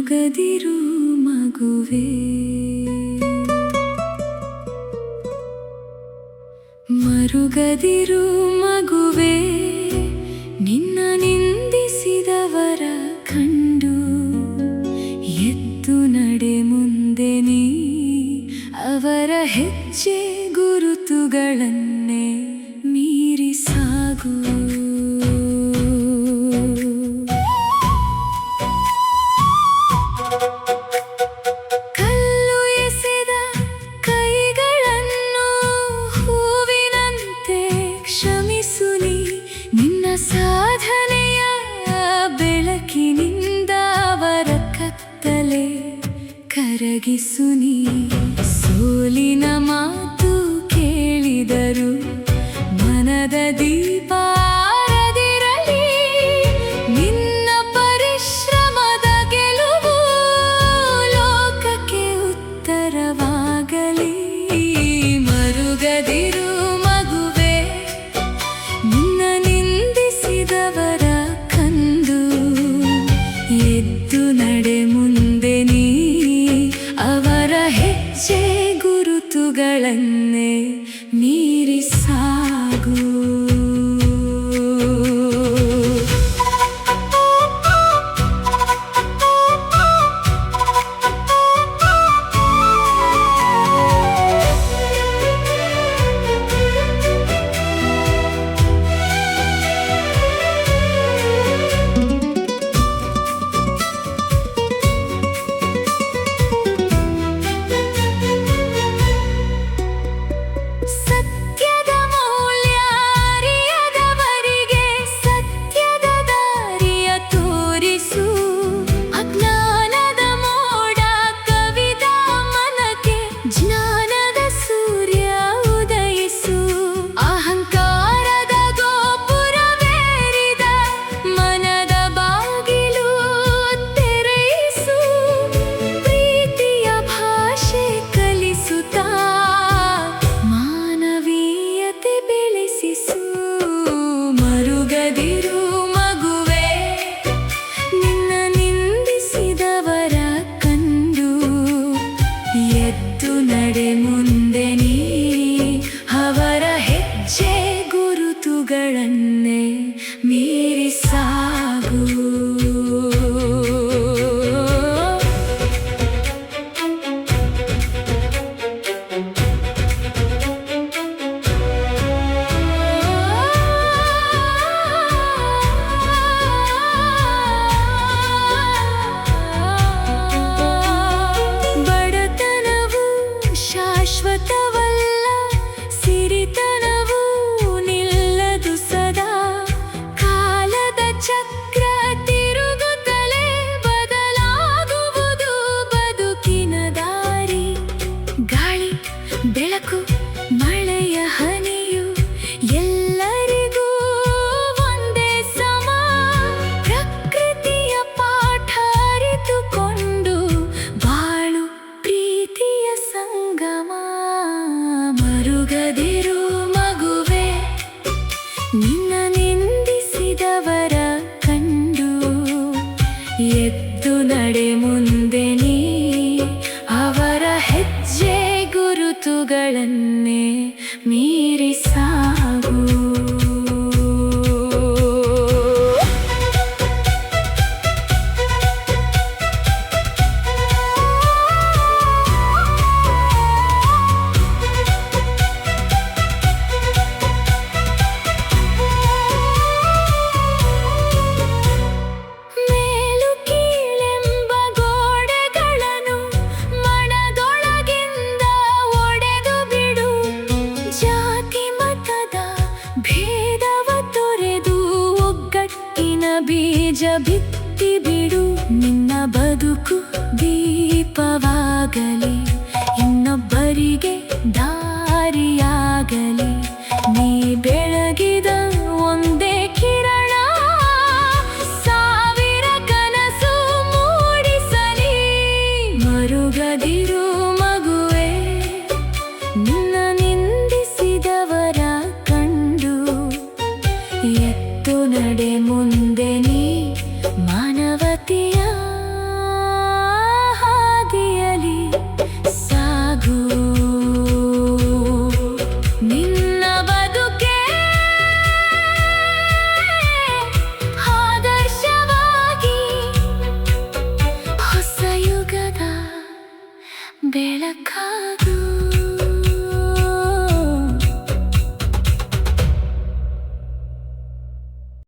ಮರುಗದಿರು ಮಗುವೇ, ಮರುಗದಿರು ಮಗುವೇ, ನಿನ್ನ ನಿಂದಿಸಿದವರ ಕಂಡು ಎದ್ದು ನಡೆ ಮುಂದೆ ನೀ, ಅವರ ಹೆಜ್ಜೆ ಗುರುತುಗಳನ್ನೇ ಮೀರಿ ಸಾಗು. ಕಲ್ಲು ಎಸೆದ ಕೈಗಳನ್ನು ಹೂವಿನಂತೆ ಕ್ಷಮಿಸು ನೀ, ನಿನ್ನ ಸಾಧನೆಯ ಬೆಳಕಿನಿಂದ ಅವರ ಕತ್ತಲೆ ಕರಗಿಸು ನೀ. ಸೋಲಿನ ಮಾತು ಕೇಳಿದರು ಮನದ ದೀಪ ಆರದಿರಲಿ, ನಿನ್ನ ಪರಿಶ್ರಮದ ಗೆಲುವು ಲೋಕಕ್ಕೆ ಉತ್ತರವಾಗಲಿ. ಮರುಗದಿರು ಮಗುವೇ, ನಿನ್ನ ನಿಂದಿಸಿದವರ ಕಂಡು ಎದ್ದು ನಡೆ ಮುಂದೆ ನೀ, ಅವರ ಹೆಜ್ಜೆ ಗುರುತುಗಳನ್ನೇ ಮೀರಿ ಸಾಗು. ಮರುಗದಿರು ಮಗುವೇ, ನಿನ್ನ ನಿಂದಿಸಿದವರ ಕಂಡು ಎದ್ದು ನಡೆ ಮುಂದೆ ನೀ, ಅವರ ಹೆಜ್ಜೆ ಗುರುತುಗಳನ್ನೇ ಮೀರಿ ಸಾಗು. ಶಾಶ್ವತವಲ್ಲ ಸಿರಿತನವು ನಿಲ್ಲದು ಸದಾ, ಕಾಲದ ಚಕ್ರ ತಿರುಗುತ್ತಲೇ ಬದಲಾಗುವುದು ಬದುಕಿನ ದಾರಿ. ಗಾಳಿ ಬೆಳಕು ಮಳೆಯ ಹನಿಯು ಎಲ್ಲರಿಗೂ ಒಂದೇ ಸಮ, ಪ್ರಕೃತಿಯ ಪಾಠ ಅರಿತುಕೊಂಡು ಬಾಳು ಪ್ರೀತಿಯ ಸಂಗಮ. ಮರುಗದಿರು ಮಗುವೇ, ನಿನ್ನ ನಿಂದಿಸಿದವರ ಕಂಡು ಎದ್ದು ನಡೆ ಮುಂದೆ ನೀ, ಅವರ ಹೆಜ್ಜೆ ಗುರುತುಗಳನ್ನೇ ಮೀರಿ ಸಾಗು. ಬೀಜ ಬಿತ್ತಿ ಬಿಡು, ನಿನ್ನ ಬದುಕು ದೀಪವಾಗಲಿ, ಇನ್ನೊಬ್ಬರಿಗೆ ದಾರಿಯಾಗಲಿ. ನೀ ಬೆಳಗಿದ ಒಂದೇ ಕಿರಣ ಸಾವಿರ ಕನಸು ಮೂಡಿಸಲಿ. ಮರುಗದಿರು ಮಗುವೇ, ನಿನ್ನ ನಿಂದಿಸಿದವರ ಕಂಡು ಎದ್ದು ನಡೆ ಮುಂದೆ ನೀ, ಮಾನವತೆಯ ಬೆಳಕಾಗು